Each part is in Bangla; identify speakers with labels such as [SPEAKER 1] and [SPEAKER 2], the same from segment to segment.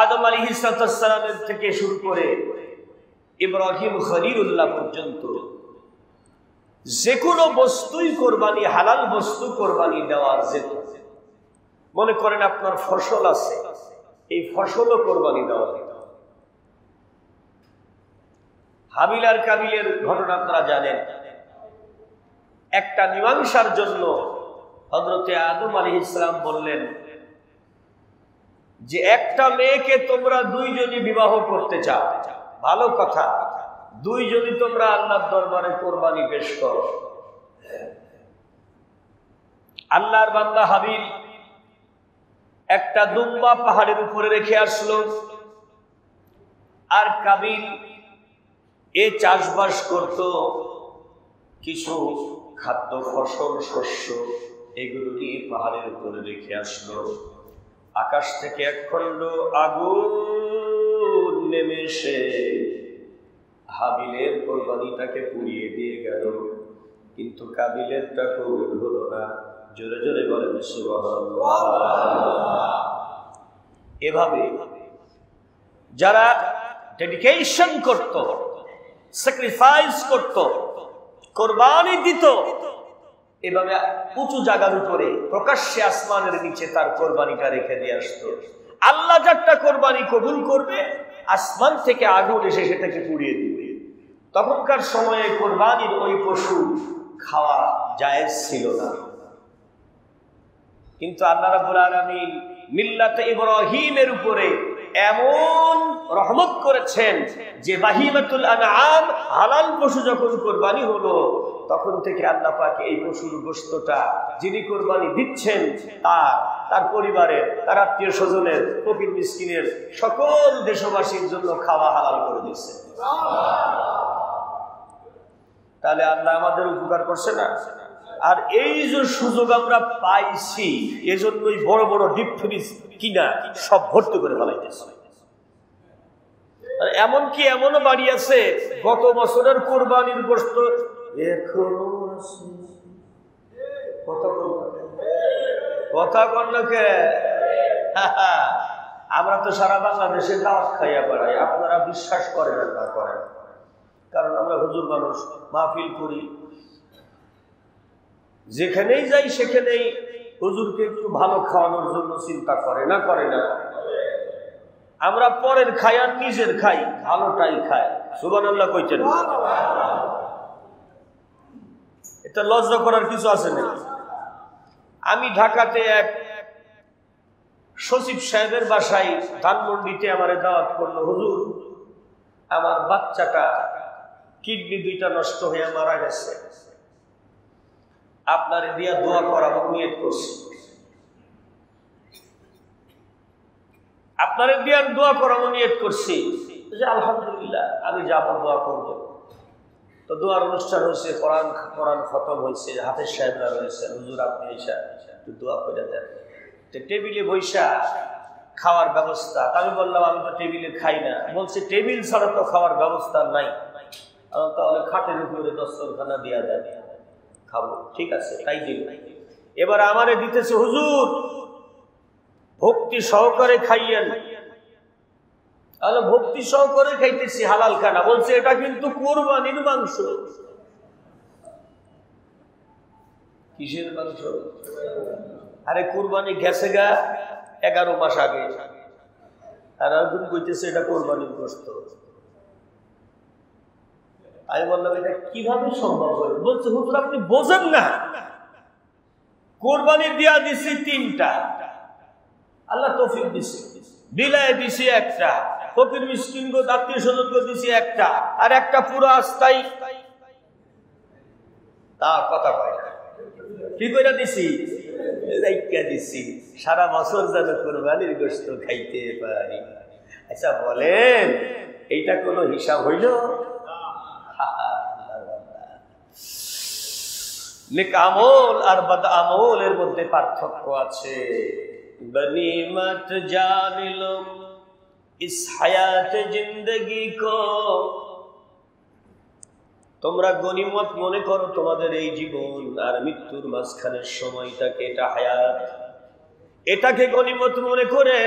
[SPEAKER 1] আদম আলাইহিস সালামের থেকে শুরু করে ইব্রাহিম খলিলুল্লাহ পর্যন্ত যে কোনো বস্তুই কোরবানি, হালাল বস্তু কোরবানি দেওয়া যেত। মনে করেন আপনার ফসল আছে, এই ফসলও কোরবানি দেওয়া যেত। হাবিল আর কাবিলের ঘটনা আপনারা জানেন। একটা মীমাংসার জন্য হযরতে আদম আলাইহিস সালাম বললেন যে একটা মেয়েকে তোমরা দুইজনই বিবাহ করতে চাও, ভালো কথা, দুইজনই তোমরা আল্লাহর দরবারে কোরবানি পেশ করো। আল্লাহর বান্দা হাবিল একটা দুম্বা পাহাড়ের উপরে রেখে আসলো, আর কাবিল এ চাষবাস করত, কিছু খাদ্য ফসল শস্য এগুলো নিয়ে পাহাড়ের উপরে রেখে আসলো। আকাশ থেকে এক খণ্ড আগুন নেমে এসে হাবিলের কোরবানিটাকে পুড়িয়ে দিয়ে গেল, কিন্তু কাবিলেরটা কবুল হলো না। জোরে জোরে বলেন সুবহানাল্লাহ। এভাবে যারা ডেডিকেশন করত, স্যাক্রিফাইস করত, কোরবানি দিত, এভাবে উঁচু জায়গার উপরে প্রকাশ্যে আসমানের নিচে তার কোরবানিটা রেখে দিয়ে আসতো। আল্লাহ যারটা কোরবানি কবুল করবে, আসমান থেকে আগুন এসে সেটাকে পুড়িয়ে দিবে। তখনকার সময়ে কোরবানির ওই পশু খাওয়া জায়েজ ছিল না, কিন্তু আল্লাহ রাব্বুল আলামিন মিল্লাতে ইব্রাহিমের উপরে এমন রহমত করেছেন যে বাহিমাতুল আনআম হালাল পশু যখন কোরবানি হলো, তখন থেকে আল্লাহ পাক এই পশুর গোশতটা যিনি কোরবানি দিচ্ছেন তার পরিবারের, তার আত্মীয় স্বজনের, ফকির মিসকিনের, সকল দেশবাসীর জন্য খাওয়া হালাল করে দিচ্ছে। তাহলে আল্লাহ আমাদের উপকার করছে না? আর এই যে সুযোগ আমরা পাইছি, এজন্যই বড় বড় ডিপ ফ্রিজ কিনা সব ভর্তি করে ফেলাইতেছে। এমনকি এমনও বাড়ি আছে গত বছরের কোরবানির গোশত এখনো আছে। কথা কন্যাকে আমরা তো সারা বাংলাদেশে দাওয়াত খাইয়া বেড়াই, আপনারা বিশ্বাস করেন আর না করেন, কারণ আমরা হুজুর মানুষ, মাহফিল করি, যেখানেই যাই সেখানেই হুজুরকে একটু ভালো খাওয়ানোর জন্য চিন্তা করে না, করে না? আমরা পরের খাই আর নিজের খাই, ভালোটাই খাই। সুবহানাল্লাহ কইছেন? এটা লজ্জা করার কিছু আছে নাকি? আমি ঢাকাতে এক সচিব সাহেবের বাসায় ধানমন্ডিতে আমারে দাওয়াত করলো। হুজুর, আমার বাচ্চাটা কিডনি দুইটা নষ্ট হয়ে মারা গেছে, আপনারে দিয়া দোয়া করাবো নিয়ত করছি, আপনারে দিয়া দোয়া করাবো নিয়ত করছি। আলহামদুলিল্লাহ, আমি যাবো, দোয়া করবো। তো দোয়ার অনুষ্ঠান হয়েছে, কোরআন খতম হয়েছে, হাফেজ সাহেবরা রয়েছে, হুজুর আপনি এসে একটু দোয়া করে দেন। টেবিলে বৈশা খাওয়ার ব্যবস্থা, আমি বললাম আমি তো টেবিলে খাই না। বলছে টেবিল ছাড়া তো খাওয়ার ব্যবস্থা নাই, তাহলে খাটের উপরে দস্তরখানা দিয়া দেন, খাবো। ঠিক আছে, তাই দিন। এবার আমারে দিতেছে, হুজুর ভক্তি সহকারে খাইয়েন। তাহলে ভক্তি সহকারে খাইতেছি, হালাল খানা। বলছে এটা কিন্তু কোরবানির মাংস। কিসের মাংস? আরে কোরবানি গেছে গা 11 মাস আগে, আর এখন কইতেছে এটা কোরবানির গোশত। আমি বললাম এটা কিভাবে সম্ভব হয়? বলছে হুজুর আপনি বোঝেন না, কোরবানি দিয়া দিছি 3টা, আল্লাহ তৌফিক দিছে, বিলায় দিছি একটা, ফকির মিসকিন গো আত্মীয় স্বজন গো দিছি একটা, আর একটা পুরো আস্তাই তা কথা কয় না। কি কইরা দিছি? রাইখা দিছি, সারা বছর যেন কোরবানির গোশত খাইতে পারি। আচ্ছা বলেন, এইটা কোনো হিসাব হইল? নেক আমল আর বদ আমলের মধ্যে পার্থক্য আছে। গনিমত জান লো ইস হায়াত জিন্দগি কো, তোমরা গনিমত মনে করো তোমাদের এই জীবন আর মৃত্যুর মাঝখানের সময়টাকে, এটা হায়াত, এটাকে গনিমত মনে করে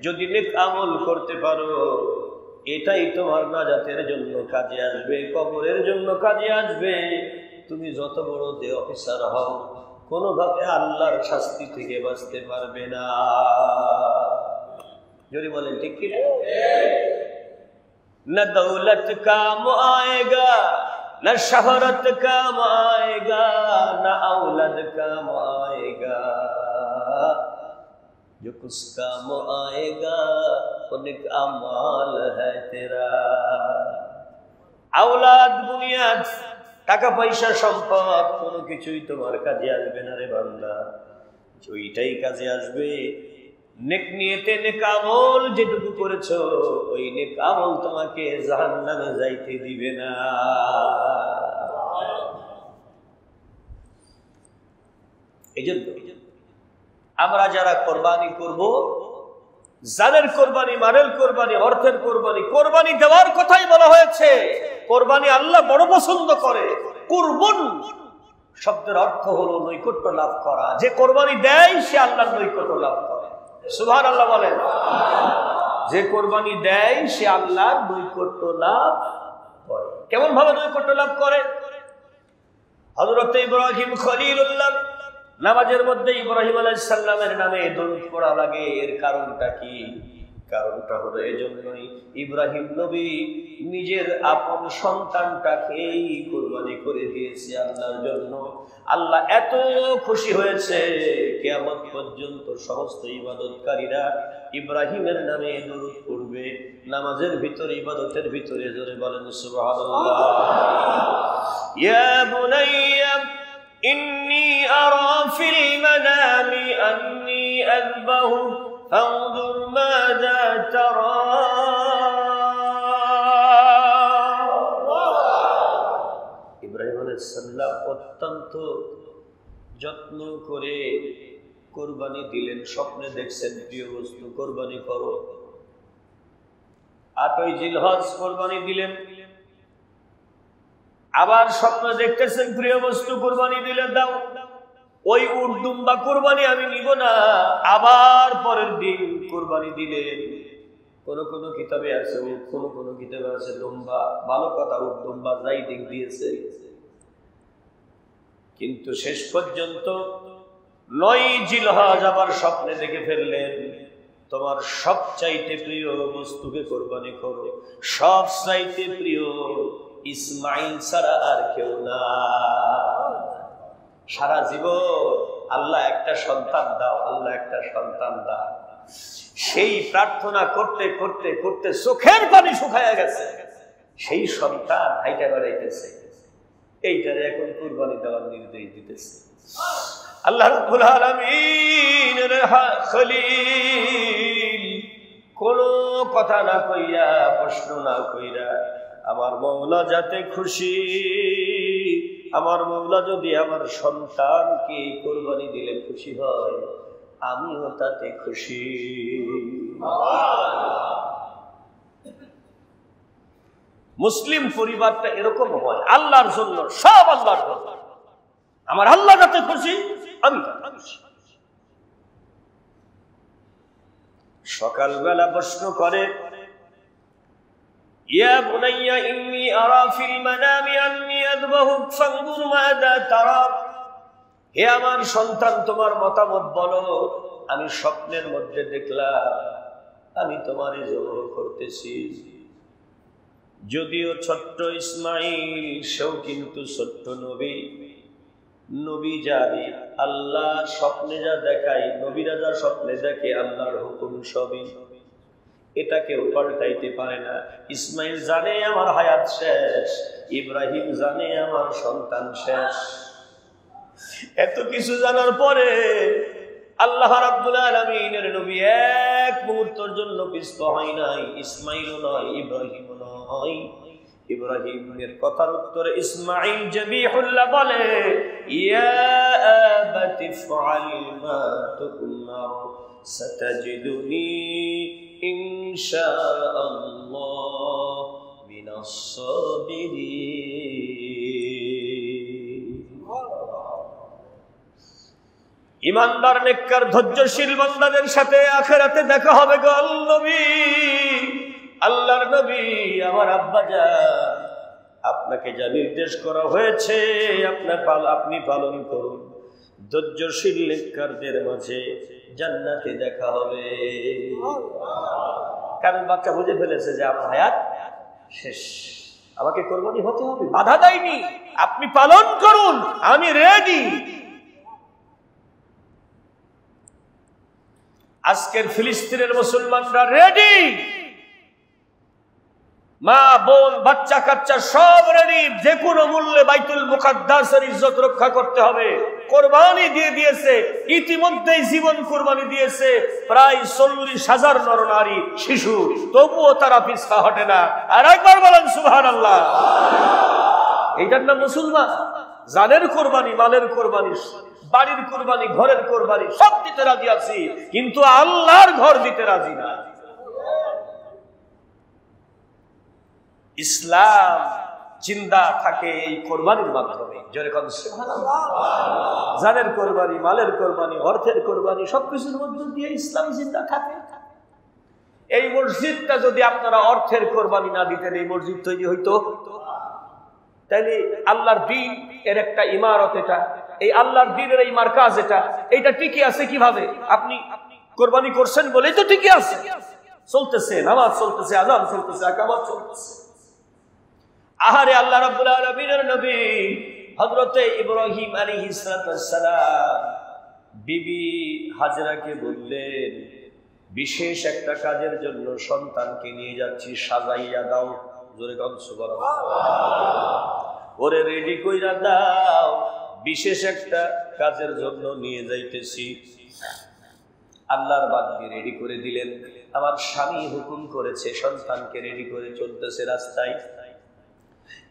[SPEAKER 1] যদি নেক আমল করতে পারো এটাই তোমার নাজাতের জন্য কাজে আসবে, কবরের জন্য কাজে আসবে। তুমি যত বড় যে অফিসার হও কোনোভাবে আল্লাহর শাস্তি থেকে বাঁচতে পারবে না। যদি বলেন ঠিক কি না? দৌলত কাম আয়েগা, না শহরত কাম আয়েগা, না औलाद काम आएगा, जो कुछ काम आएगा वो नेक अमाल है तेरा। औलाद बुनियाद, টাকা পয়সা সম্পদ কোনো কিছুই তোমার কাজে আসবে না রে বান্দা। ওইটাই কাজে আসবে নেক নিয়তে নেক আমল যেটুকু করেছো, ওই নেক আমল তোমাকে জাহান্নামে যাইতে দিবে না। এইজন্য আমরা যারা কোরবানি করব, জানের কোরবানি, মালের কোরবানি, অর্থের কোরবানি, কোরবানি দেওয়ার কথাই বলা হয়েছে। কোরবানি আল্লাহ বড় পছন্দ করে। কুরবান শব্দের অর্থ হলো নৈকট্য লাভ করা। যে কোরবানি দেয় সে আল্লাহর নৈকট্য লাভ করে। সুবহানাল্লাহ বলেন। যে কোরবানি দেয় সে আল্লাহর নৈকট্য লাভ করে। কেমন ভাবে নৈকট্য লাভ করে? হযরত ইব্রাহিম খলিলুল্লাহ নামাজের মধ্যে ইব্রাহিম আলাইহিস সালামের নামে দরুদ পড়া লাগে। এর কারণটা কি? কারণটা হলো এজন্যই ইব্রাহিম নবী নিজের আপন সন্তানটাকেই কুরবানি করে দিয়েছে আল্লাহর জন্য। আল্লাহ এত খুশি হয়েছে কিয়ামত পর্যন্ত সমস্ত ইবাদতকারীরা ইব্রাহিমের নামে দরুদ পড়বে নামাজের ভিতরে, ইবাদতের ভিতরে। জোরে বলেন সুবহানাল্লাহ। ইয়া বুনাইয়া إني أرى في المنام أني أذبحك فانظر ماذا ترى। ইব্রাহিম আলাইহিস সালাম অত্যন্ত যত্ন করে কুরবানি দিলেন। স্বপ্নে দেখছেন প্রিয় বস্তু কুরবানি করো। 8ই জিলহজ কুরবানি দিলেন। আবার স্বপ্ন দেখতেছেন প্রিয় বস্তু কুরবানি দিলে দাও। ওই উট দুম্বা কুরবানি আমি নিব না। আবার পরের দিন কুরবানি দিলেন। কোন কিতাবে আছে উট, কোন কিতাবে আছে দুম্বা। ভালো কথা, উট দুম্বা যাই দিক দিয়েছে, কিন্তু শেষ পর্যন্ত 9ই জিলহজ আবার স্বপ্নে দেখে ফেললেন তোমার সবচাইতে প্রিয় বস্তুকে কোরবানি করো। সবচাইতে প্রিয় ইসমাইল ছাড়া আর কেউ না। সারা জীবন আল্লাহ একটা সন্তান দাও, আল্লাহ একটা সন্তান দাও, সেই প্রার্থনা করতে করতে করতে চোখের পানি শুকায়া গেছে। সেই সন্তান হাইটা বেড়াইতেছে, এইটারে এখন কুরবানি দেওয়ার নির্দেশ দিতেছে আল্লাহ রাব্বুল আলামিনের খলিল। কোন কথা না কইরা, প্রশ্ন না কইরা, আমার মওলা যাতে খুশি, আমার মওলা যদি আমার সন্তানকে কুরবানি দিলে খুশি হয়, আমিও তাতে খুশি। মুসলিম পরিবারটা এরকম হয়, আল্লাহর জন্য, সব আল্লাহর জন্য। আমার আল্লাহ যাতে খুশি, আমি খুশি। সকালবেলা প্রশ্ন করে, ইয়া বুনাইয়া ইন্নী আরা ফিল মানামি আন্নী আযবাহুক ফানজুর মাযা তারা। হে আমার সন্তান, তোমার মতামত বলো। আমি স্বপ্নের মধ্যে দেখলাম আমি তোমারে জবাহ করতেছি। যদিও ছোট্ট ইসমাইল, সেও কিন্তু ছোট্ট নবী। নবী জানে আল্লাহ স্বপ্নে যা দেখায়, নবীরা যা স্বপ্নে দেখে আল্লাহর হুকুম সবই, এটা কেউ পাল্টাইতে পারে না। ইসমাইল জানে আমার হায়াত শেষ, ইব্রাহিম জানে আমার সন্তান শেষ। এত কিছু জানার পরে আল্লাহ রাব্বুল আলামিনের নবী এক মুহূর্তের জন্য পিছপা হয় নাই। ইসমাইলও নয়, ইব্রাহিমও নয়। ইব্রাহিমের কথার উত্তরে ইসমাইল জবিহুল্লাহ বলে, ইয়া আবাতি ফাআল মা তুমার সাতাজিদুনি ইনশাআল্লাহ মিনাস সাবিরিন। ইমানদার নেককার ধৈর্যশীল বান্দাদের সাথে আখিরাতে দেখা হবে গো নবী, আল্লাহর নবী। আমার আব্বা যান, আপনাকে যা নির্দেশ করা হয়েছে আপনি পালন করুন। ধৈর্যশীল নেককারদের মাঝে জান্নাতে দেখা হবে। কারণ বাচ্চা বুঝে ফেলেছে যে আমার হায়াত শেষ, আমাকে কোরবানি হতে হবে। বাধা দেয়নি, আপনি পালন করুন, আমি রেডি। আজকের ফিলিস্তিনের মুসলমানরা রেডি, মা বোন বাচ্চা কাচ্চা সব রেডি। যে কোনো মূল্যে বাইতুল মুকাদ্দাসের ইজ্জত রক্ষা করতে হবে। কোরবানি দিয়ে দিয়েছে, ইতিমধ্যেই জীবন কোরবানি দিয়েছে প্রায় 40,000 নরনারী শিশু, তবুও তারা পিছপা হটে না। আর একবার বলেন সুবহানাল্লাহ। এইটার নাম মুসলমান। জানের কোরবানি, মালের কোরবানি, বাড়ির কোরবানি, ঘরের কোরবানি সব দিতে রাজি আছি, কিন্তু আল্লাহর ঘর দিতে রাজি না। ইসলাম জিন্দা থাকে এই কোরবানির মাধ্যমে। জোরে কথা সুবহানাল্লাহ। জানের কোরবানি, মালের কোরবানি, অর্থের কোরবানি সবকিছুর মধ্যে দিয়ে ইসলাম জিন্দা থাকে। এই মসজিদটা যদি আপনারা অর্থের কোরবানি না দিতেন, এই মসজিদ তৈরি হইতো? তাইলে আল্লাহর দ্বীন এর একটা ইমারত, এটা এই আল্লাহর দ্বীনের এই মার্কাজ, এটা টিকে আছে কিভাবে? আপনি কোরবানি করছেন বলেই তো টিকে আছে। চলতেছে, নামাজ চলতেছে, আযান চলতেছে, ইকামত চলতেছে। আহারে আল্লাহ রাব্বুল আলামিনের নবী হযরতে ইব্রাহিম আলাইহিস সালাম বিবি হাজরাকে বললেন, বিশেষ একটা কাজের জন্য সন্তানকে নিয়ে যাচ্ছি, সাজাইয়া দাও। জোরে গান সুবহানাল্লাহ। ওরে রেডি কইরা দাও, বিশেষ একটা কাজের জন্য নিয়ে যাইতেছি। আল্লাহর বান্দি রেডি করে দিলেন। আমার স্বামী হুকুম করেছে, সন্তানকে রেডি করে চলতেছে রাস্তায়।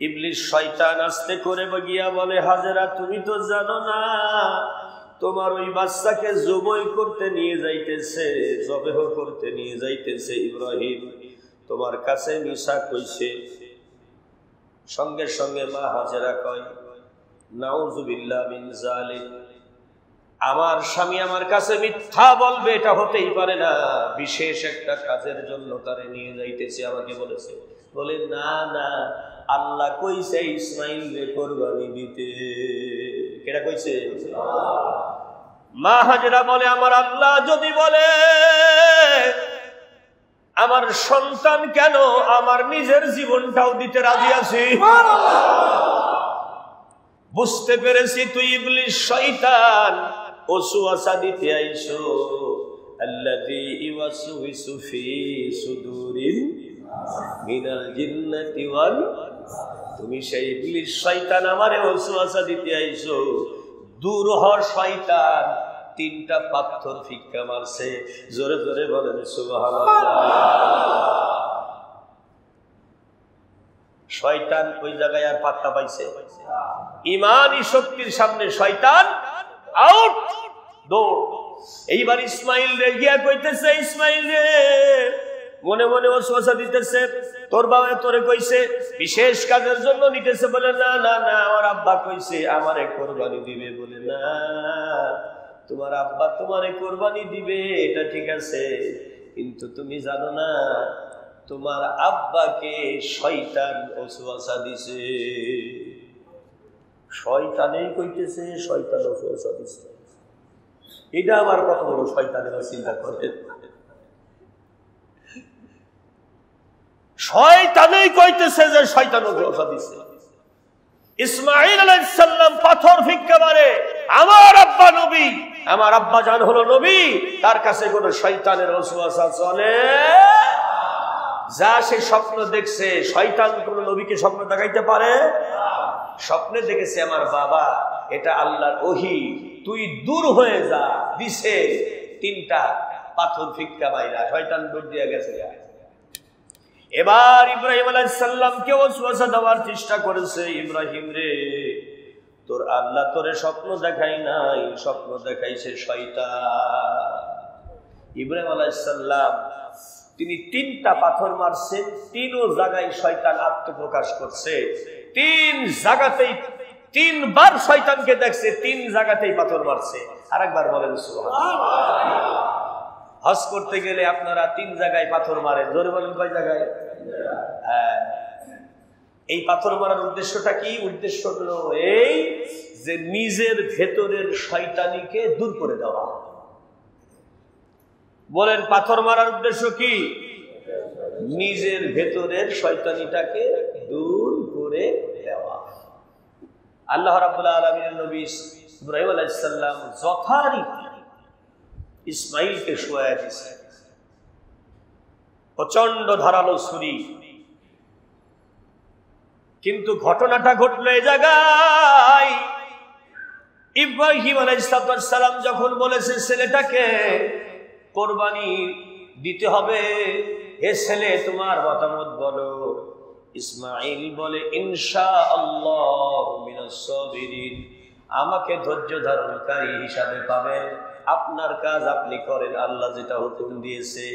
[SPEAKER 1] ইবলিস শয়তান আস্তে করে গিয়া বলে, হাজেরা তুমি তো জানো না তোমার ওই বাচ্চাকে জবাই করতে নিয়ে যাইতেছে, জবেহ করতে নিয়ে যাইতেছে ইব্রাহিম, তোমার কাছে মিশা কইছে। সঙ্গে সঙ্গে মা হাজেরা কয়, নাউযুবিল্লাহ মিন যালিক, আমার স্বামী আমার কাছে মিথ্যা বলবে, এটা হতেই পারে না। বিশেষ একটা কাজের জন্য তারে নিয়ে যাইতেছে, আমাকে বলেছে। বলে না না, আল্লাহ কইছে ইসমাইল রে কোরবানি দিতে। কেডা কইছে? মা হাজেরা বলে, আমার আল্লাহ যদি বলে আমার সন্তান কেন, আমার নিজের জীবনটাও দিতে রাজি আছি। বুঝতে পেরেছি তুই ইবলিস শয়তান, ওয়াসওয়াসা দিতে আইছো। আল্লাযী ইওয়াসওয়িসু ফি সুদুরিল মিনাল জিন্নাতি ওয়াল, তুমি সেই ইবলিস শয়তান আমারে ওয়াসওয়াসা দিতে আইছো। দূর হ শয়তান। 3টা পাথর ফিক্কা মারছে। জোরে জোরে বলেন সুবহানাল্লাহ। শয়তান ওই জায়গায় আর পাত্তা পাইছে? ইমানি শক্তির সামনে শয়তান আউট, দৌড়। এইবার ইসমাইল রে গিয়া কইতেছে, ইসমাইল রে, মনে মনে ওয়াসওয়াসা দিতেছে, তোর বাবা তোরে কইছে বিশেষ কাজের জন্য নিতেছে। বলে না না না, আমার আব্বা কইছে আমারে কোরবানি দিবে। বলে না, তোমার আব্বা তোমারে কোরবানি দিবে এটা ঠিক আছে, কিন্তু তুমি জানো না তোমার আব্বাকে শয়তান ওয়াসওয়াসা দিছে। শয়তানেই কইতেছে, শয়তান ওয়াসওয়াসা দিছে। এটা আবার কত বড় শয়তানের চিন্তা করে। শয়তানেই কইতেছে যে শয়তান ওয়াসওয়াসা দিছে। ইসমাঈল আলাইহিস সালাম পাথর ফিক্কা মারে, আমার আব্বা নবী, আমার আব্বা জান হলো নবী, তার কাছে কোন শয়তানের ওয়াসওয়াসা চলে? যা সে স্বপ্ন দেখছে, শয়তান কোন নবীকে স্বপ্ন দেখাইতে পারে? স্বপ্নে দেখেছে আমার বাবা, এটা আল্লাহর ওহী, তুই দূর হয়ে যা। দিছে 3টা পাথর ফিক্কা মাইরা, শয়তান দৌড় দিয়ে গেছে। এবার ইব্রাহিম আলাইহিস সালামকে ওয়াসওয়াসা দেওয়ার চেষ্টা করেছে, ইব্রাহিম রে, তোর আল্লাহ তোরে স্বপ্ন দেখাই নাই, স্বপ্ন দেখাইছে শয়তান। ইব্রাহিম আলাইহিস সালাম তিনি 3টা পাথর মারছেন, 3ও জায়গায় শয়তান আত্মপ্রকাশ করছে। 3 জায়গাতেই তিনবার শয়তানকে দেখছে, তিন জায়গাতেই পাথর মারছে। আরেকবার বলেন সুবহানাল্লাহ। হজ করতে গেলে আপনারা তিন জায়গায় পাথর মারেন, জোরে বলেন কয় জায়গায়? এই পাথর মারার উদ্দেশ্যটা কি? উদ্দেশ্য হলো এই যে নিজের ভেতরের শয়তানিকে দূর করে দেওয়া। বলেন পাথর মারার উদ্দেশ্য কি? নিজের ভেতরের শয়তানিটাকে দূর করে দেওয়া। আল্লাহ রাব্বুল আলামিনের নবী ইব্রাহিম আলাইহিস সালাম যথারীতি ইসমাইলকে শোয়া দিয়েছে, প্রচন্ড ধারালো ছুরি। কিন্তু ঘটনাটা ঘটলো এই জায়গায়, ইব্রাহিম আলাইহিস সালাম যখন বলেছে ছেলেটাকে কোরবানি দিতে হবে, হে ছেলে তোমার মতামত বলো। ইসমাইল বলে ইনশাআল্লাহু মিনাস সাবিরিন, আমাকে ধৈর্য ধারণকারী হিসাবে পাবেন, আপনার কাজ আপনি করেন, আল্লাহ যেটা হুকুম দিয়েছে।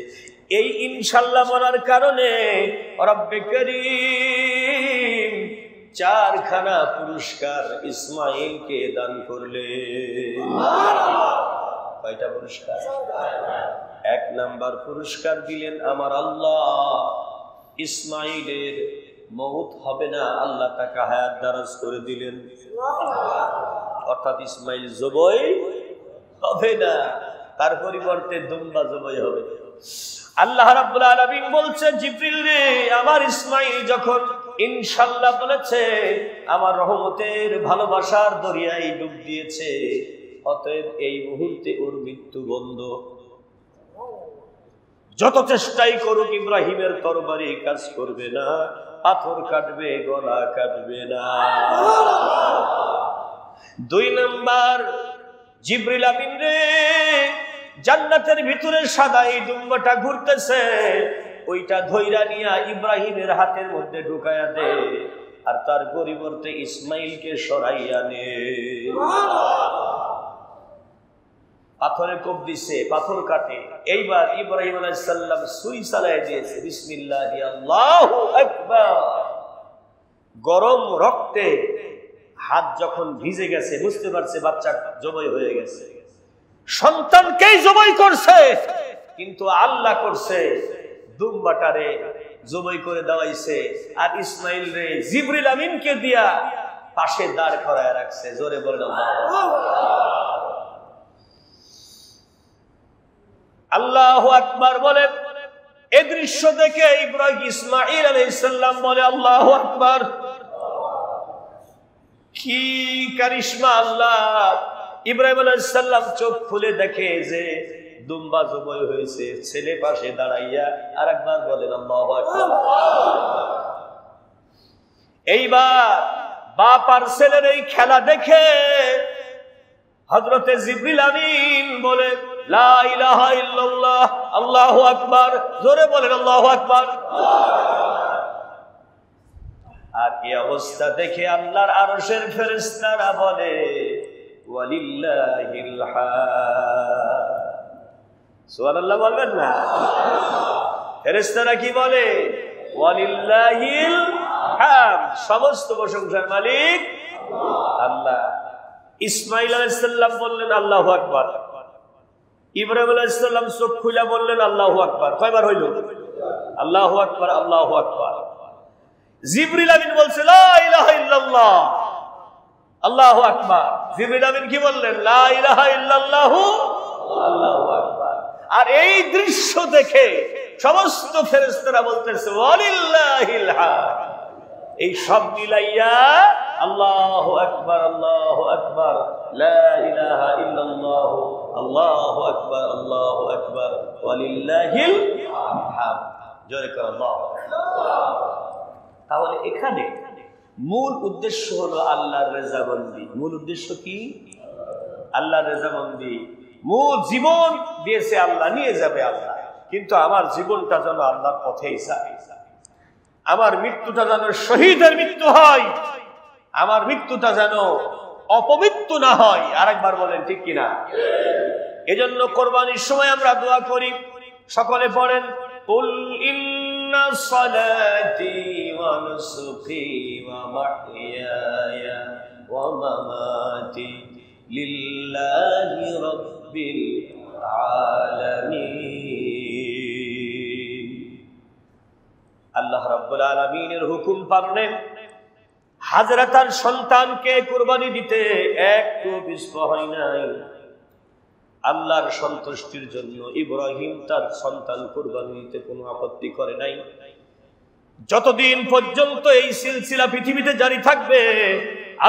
[SPEAKER 1] এই ইনশাআল্লাহ বলার কারণে রব্বে করিম 4খানা পুরস্কার ইসমাইলকে দান করলেন। কয়টা পুরস্কার? 1 নাম্বার পুরস্কার দিলেন আমার আল্লাহ, ইসমাইলের মউত হবে না, আল্লাহ তাকে হায়াত দারাজ করে দিলেন। অর্থাৎ ইসমাইল জবাই হবে না, তার পরিবর্তে দুম্বা জবাই হবে। আল্লাহ রাব্বুল আলামিন বলছে জিবরিল রে, আমার ইসমাইল যখন ইনশাআল্লাহ বলেছে, আমার রহমতের ভালোবাসার দরিয়ায় ডুব দিয়েছে, অতএব এই মুহূর্তে ওর মৃত্যু বন্ধ। যত চেষ্টাই করুক ইব্রাহিমের তরবারি কাজ করবে না, পাথর কাটবে, গলা কাটবে না। 2 নাম্বার, জিবরিল আমিন রে, জান্নাতের ভিতরে সাদা এই দুম্বাটা ঘুরতেছে, ওইটা ধইরা নিয়া ইব্রাহিমের হাতের মধ্যে ঢুকায়া দে, আর তার পরিবর্তে ইসমাইলকে সরাইয়া নে। পাথরে কোপ দিছে, পাথর কাটে। এইবার ইব্রাহিম আলাইহিস সালাম ছুরি চালায় দিয়েছে, বিসমিল্লাহি আল্লাহু আকবার। গরম রক্তে হাত যখন ভিজে গেছে, বুঝতে পারছে বাচ্চা জবাই হয়ে গেছে। সন্তানকেই জবাই করছে, কিন্তু আল্লাহ করছে দুম্বাটারে জবাই করে দেওয়াইছে, আর ইসমাইল রে জিবরিল আমিনকে দিয়া পাশে দাঁড় করায় রাখছে। জোরে বলেন আল্লাহু আকবার। বলে এই দৃশ্য দেখে ইব্রাহিম ইসমাইল আলাইহিস সালাম বলে আল্লাহু আকবার, কি কারিশমা আল্লাহ। ইব্রাহিম আলাইহিস সালাম চোখ খুলে দেখে যে দুম্বা জবাই হয়েছে, ছেলে পাশে দাঁড়াইয়া আরেকবার বলেন আল্লাহু আকবার। এইবার বাপ আর ছেলের এই খেলা দেখে হযরতে জিবরিল আমিন বলে লা ইলাহা ইল্লাল্লাহ, আল্লাহু আকবার। জোরে বলেন আল্লাহু আকবার। আর এই অবস্থা দেখে আল্লাহর আরশের ফেরেশতারা বলে ওয়ালিল্লাহিল হামদ। সুবহানাল্লাহ বলবেন না? ফেরেশতারা কি বলে? ওয়ালিল্লাহিল হামদ, সমস্ত প্রশংসার মালিক আল্লাহ। ইসমাইল আলাইহিস সালাম বললেন আল্লাহু আকবার। ইব্রাহিম আলাইহিস সালাম চোখ খুলে বললেন আল্লাহু আকবার। কয়বার হইল? আল্লাহু আকবার, আল্লাহু আকবার। জিবরিল আমিন বলছে লা ইলাহা ইল্লাল্লাহ, আল্লাহু আকবার। জিবরিল আমিন কি বললেন? লা ইলাহা ইল্লাল্লাহু, আল্লাহু আকবার। আর এই দৃশ্য দেখে সমস্ত ফেরেশতারা বলতেছে ওয়ালিল্লাহিল হামদ। এই সব মিলাইয়া আল্লাহু আকবার, আল্লাহু আকবার, লা ইলাহা ইল্লাল্লাহ, আল্লাহু আকবার, আল্লাহু আকবার, ওয়ালিল্লাহিল হামদ। জোরে করে আল্লাহু আকবার। তাহলে এখানে মূল উদ্দেশ্য হলো আল্লাহর রেজামন্দি। মূল উদ্দেশ্য কি? আল্লাহর রেজামন্দি। মূল জীবন দিয়েছে আল্লাহ, নিয়ে যাবে আল্লাহ, কিন্তু আমার জীবনটা যেন আল্লাহর পথেই যায়। আমার মৃত্যুটা যেন শহীদের মৃত্যু হয়, আমার মৃত্যুটা যেন অপবিত্র না হয়। আরেকবার বলেন ঠিক কিনা? এজন্য কোরবানির সময় আমরা দোয়া করি, সকলে পড়েন কুল ইন্না সালাতি ওয়া নুসুকি ওয়া মাহইয়ায়া ওয়া মামাতি লিল্লাহি রাব্বিল আলামিন। আল্লাহ রাব্বুল আলামিনের হুকুম পালনে হাজরা তার সন্তানকে কুরবানি দিতে একটু বিস্ম হয় নাই। আল্লাহর সন্তুষ্টির জন্য ইব্রাহিম তার সন্তান কুরবানি দিতে কোনো আপত্তি করে নাই। যতদিন পর্যন্ত এই সিলসিলা পৃথিবীতে জারি থাকবে,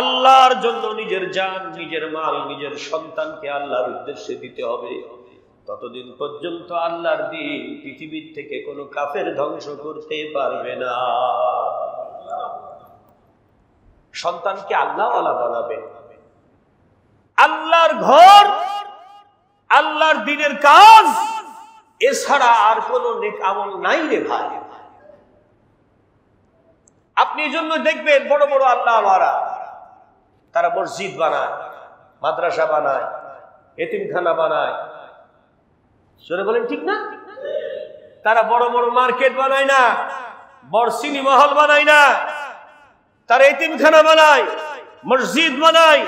[SPEAKER 1] আল্লাহর জন্য নিজের জান, নিজের মাল, নিজের সন্তানকে আল্লাহর উদ্দেশ্যে দিতে হবে, ততদিন পর্যন্ত আল্লাহর দ্বীন পৃথিবীর থেকে কোনো কাফের ধ্বংস করতে পারবে না। সন্তানকে আল্লাহওয়ালা বানাবে, আল্লাহর ঘর, আল্লাহর দ্বীনের কাজ, এছাড়া আর কোনো নেক আমল নাই রে ভাই। আপনি জন্য দেখবেন বড় বড় আল্লাহওয়ালা তারা মসজিদ বানায়, মাদ্রাসা বানায়, এতিমখানা বানায়, সরে বলেন ঠিক না? তারা বড় বড় মার্কেট বানায় না, বড় সিনেমা হল বানায় না, তারা এতিমখানা বানায়, মসজিদ বানায়,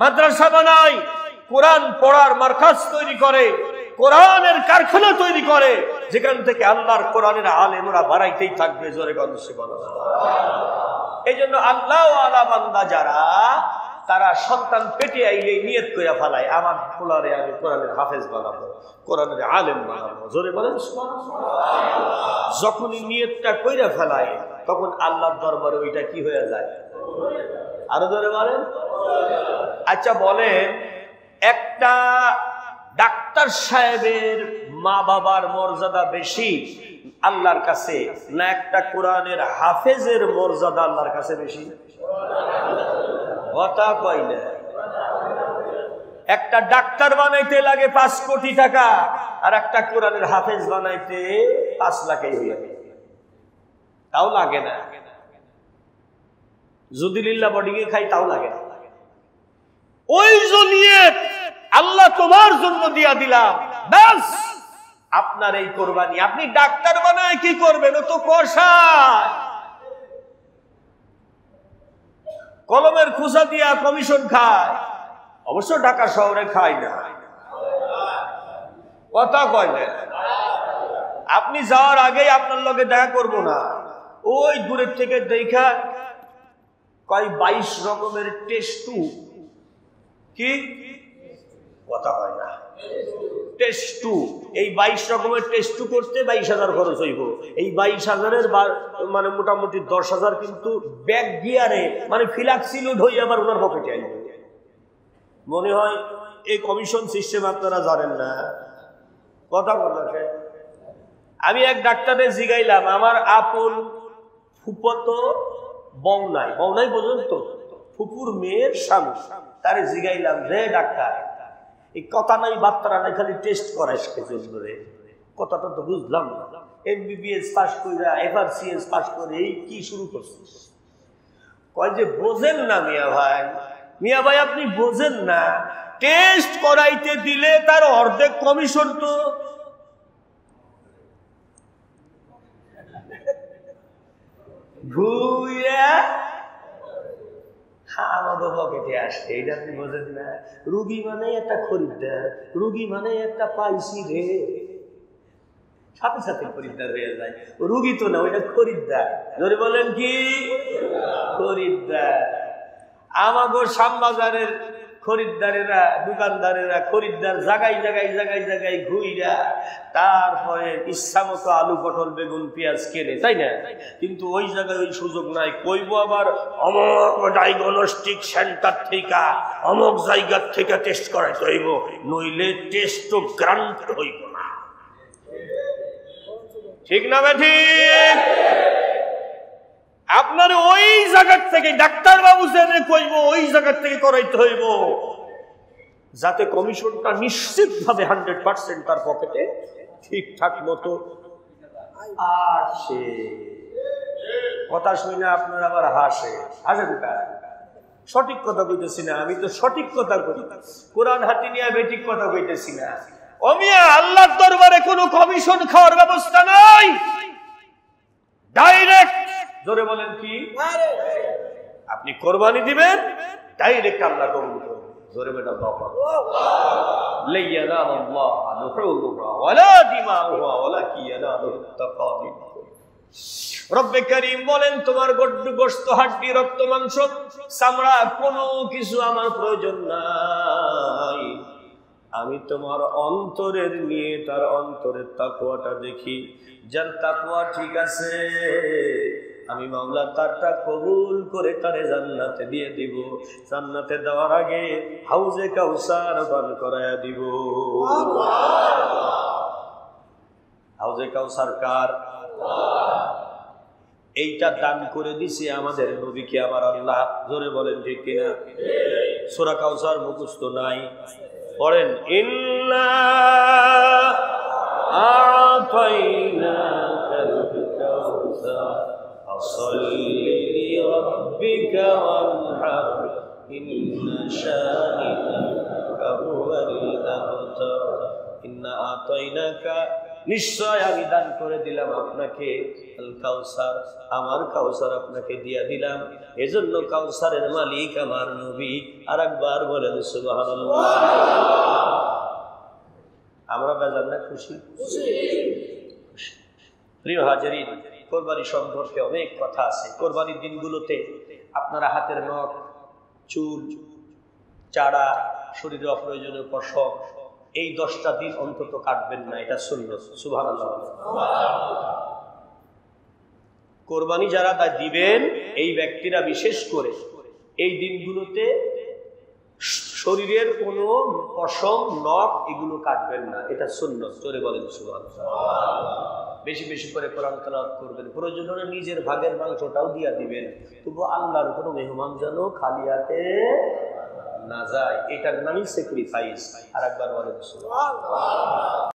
[SPEAKER 1] মাদ্রাসা বানায়, কোরআন পড়ার মারকাজ তৈরি করে, কোরআনের কারখানা তৈরি করে, যেখান থেকে আল্লাহর কোরআনের আলেমরা বাড়াইতেই থাকবে। জোরে গন্ধ সুবহানাল্লাহ। এই জন্য আল্লাহওয়ালা বান্দা যারা, তারা সন্তান পেটে আইলে নিয়ত করে ফেলায়, আমার পোলারে আমি কোরআনের হাফেজ বানাবো, কোরআনের আলেম বানাবো। জোরে বলেন সুবহানাল্লাহ। যখনই নিয়তটা কইরা ফেলায়, তখন আল্লাহর দরবারে ওইটা কি হয়ে যায়? আরো জোরে বলেন। আচ্ছা বলেন, একটা ডাক্তার সাহেবের মা বাবার মর্যাদা বেশি আল্লাহর কাছে, না একটা কোরআনের হাফেজের মর্যাদা আল্লাহর কাছে বেশি? কথা কই না। একটা ডাক্তার বানাইতে লাগে 5 কোটি টাকা, আর একটা কোরআনের হাফেজ বানাইতে 5 লাখই হয়ে যায়, তাও লাগে না। যদি লিল্লাহ বডিকে খাই তাও লাগে না। ওই জনিয়ত আল্লাহ তোমার জন্য দিয়া দিলাম, ব্যাস আপনার এই কোরবানি। আপনি ডাক্তার বানায় কি করবেন? ও তো কষায়, কলমের খুসা দিয়া কমিশন খায়। অবশ্য ঢাকা শহরে খায় না, কথা কয় না। আপনি যাওয়ার আগেই আপনার লগে দেখা করব না, ওই দূরের থেকে দেখা কয় 22 রকমের টেস্টু, কি কথা হয় না, টেস্টু। এই 22 রকমের টেস্টু করতে 22,000 খরচ হইব। এই 22,000-এর মানে মোটামুটি 10,000 কিন্তু ব্যাগ গিয়ারে, মানে ফিলাক্সিলুড হয়ে আবার ওনার পকেটে আইব। মনে হয় এই কমিশন সিস্টেম আপনারা জানেন না, কথা বলতে। আমি এক ডাক্তারের জিগাইলাম, আমার আপন ফুফতো বউ নাই, বউ নাই পর্যন্ত ফুপুর মেয়ের স্বামী, তারে জিগাইলাম, রে ডাক্তার, এই কথা নাই বার্তা নাই, খালি টেস্ট করাইস জন্য রে, কথাটা তো বুঝলাম না। MBBS পাস করে, FRCS পাস করে এই কি শুরু করছিস? কয় যে বোঝেন না মিয়া ভাই, মিয়া ভাই আপনি বোঝেন না, টেস্ট করাইতে দিলে তার অর্ধেক কমিশন তো ঘুইয়া আমাদের পকেটে আসে। এটা আপনি বোঝেন না। রুগী মানে একটা খরিদ্দার, রুগী মানে একটা পাইসি রে, সাথে সাথে খরিদ্দার হয়ে যায়। রুগী তো না, ওইটা খরিদ্দার। ধরে বলেন কি খরিদ্দার। আমাগো শ্যামবাজারের খরিদ্দারেরা, দোকানদারেরা, খরিদ্দার জায়গায় জায়গায় জায়গায় জায়গায় ঘুইরা তারপরে ইচ্ছা মতো আলু পটল বেগুন পেঁয়াজ কেনে, তাই না? কিন্তু ওই জায়গায় ওই সুযোগ নাই। কইব আবার অমক ডায়াগনস্টিক সেন্টার থেকে অমক জায়গার থেকে টেস্ট করাইতে হইব, নইলে টেস্ট তো গ্রান্ট হইব না। ঠিক না ঠিক? আপনার ওই জায়গার থেকে ডাক্তার বাবু জেনে কইব, ওই জায়গার থেকে করাইতে হইব, যাতে কমিশনটা নিশ্চিত ভাবে 100% তার পকেটে ঠিকঠাক মতো আসে। কথা শুনে আপনার আবার হাসে, হাসে কোথায়? সঠিক কথা কইতেছি না, আমি তো সঠিক কথা কই, কোরআন হাতে নিয়ে বেঠিক কথা কইতেছি না। ও মিয়া, আল্লাহর দরবারে কোনো কমিশন খাওয়ার ব্যবস্থা নাই, ডাইরেক্ট। জোরে বলেন কি? আপনি কোরবানি দিবেন, ডাইরেক্ট আল্লাহ কবুল করবে। জোরে বেটা বাবা লা ইয়ানালুল্লাহু লুহুমুহা ওয়ালা দিমাউহা ওয়ালাকিন ইয়ানালুহু তাকওয়া মিনকুম। রব্বে কারীম বলেন, তোমার গড্ডু গোশত হাড্ডি রক্ত মাংস চামড়া কোনো কিছু আমার প্রয়োজন নাই। আমি তোমার অন্তরের নিয়ে তার অন্তরের তাকওয়াটা দেখি। যার তাকওয়া ঠিক আছে আমি মাওলা তারটা কবুল করে তারে জান্নাতে দিয়ে দিব। জান্নাতে দেওয়ার আগে হাউজে কাউসার পান করায়া দিব। হাউজে কাউসার কার? এইটা দান করে দিছে আমাদের নবীকে আমার আল্লাহ। জোরে বলেন ঠিক কিনা? সূরা কাউসার মুখস্থ নাই? পড়েন, ইন্না আ'তাইনাকাল কাউসার ফাসাল্লি লিরাব্বিকা ওয়ানহার ইন্না শানিআকা হুয়াল আবতার। ইন্না আ'তাইনাকা, নিশ্চয় আমি দান করে দিলাম আপনাকে আল কাউসার, আমার কাউসার আপনাকে দিয়া দিলাম। এজন্য কাউসারের মালিক আমার নবী। আর একবার বলেন সুবহানাল্লাহ। আমরা বেজার না খুশি? প্রিয় হাজিরিন, কোরবানি সম্পর্কে অনেক কথা আছে। কোরবানির দিনগুলোতে আপনারা হাতের নখ, চুল, চাড়া, শরীরে অপ্রয়োজনীয় পশম এই 10টা দিন অন্তত কাটবেন না, এটা সুন্নাত। সুবহানাল্লাহ। কোরবানি যারা দিবেন এই ব্যক্তিরা বিশেষ করে এই দিনগুলোতে শরীরের কোনো পশম, নখ এগুলো কাটবেন না, এটা সুন্নাত। জোরে বলেন সুবহানাল্লাহ। বেশি বেশি করে কোরআন তেলাওয়াত করবেন, প্রয়োজন হলে নিজের ভাগের মাংসটাও দিয়া দিবেন, তবু আল্লাহর কোনো মেহমান যেন খালি হাতে না যায়। এটার নামই স্যাক্রিফাইস। আর একবার বলেন সুবহানাল্লাহ।